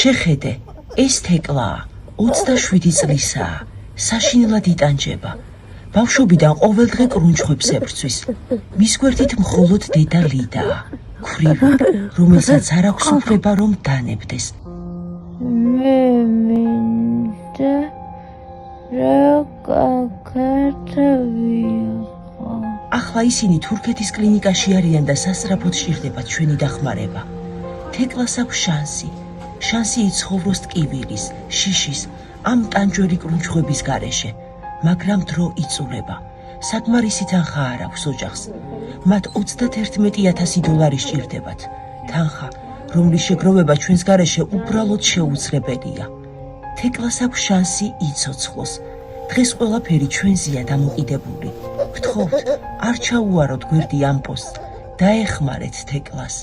შეხედე, ეს თეკლაა, 27 წლისაა, საშინლად იტანჯება. ბავშვობიდან ყოველდღე კრუნჩხვებს ებრძვის. მის გვერდით მხოლოდ დედა ლიდაა, ქვრივა, რომელსაც არ აქვს უფლება რომ დანებდეს. მე მინდა რა გაქართავია. ახლა ისინი თურქეთის კლინიკაში არიან და სასწრაფოდ სჭირდებათ ჩვენი დახმარება. თეკლას აქვს შანსი იცხოვროს ტკივილის, შიშის, ამ ტანჯვერი კრუნჩხვების გარეშე, მაგრამ დრო იწურება. საკმარისი თანხა არ აქვს ოჯახს. მათ $31,000 სჭირდებათ. თანხა, რომლის შეგროვება ჩვენს გარეშე უბრალოდ შეუძლებელია. თეკლას აქვს შანსი იცოცხლოს. დღეს ყველაფერი ჩვენზეა დამოკიდებული. გთხოვთ, არ ჩაუაროთ გვერდი ამ პოსტს, დაეხმარეთ თეკლას.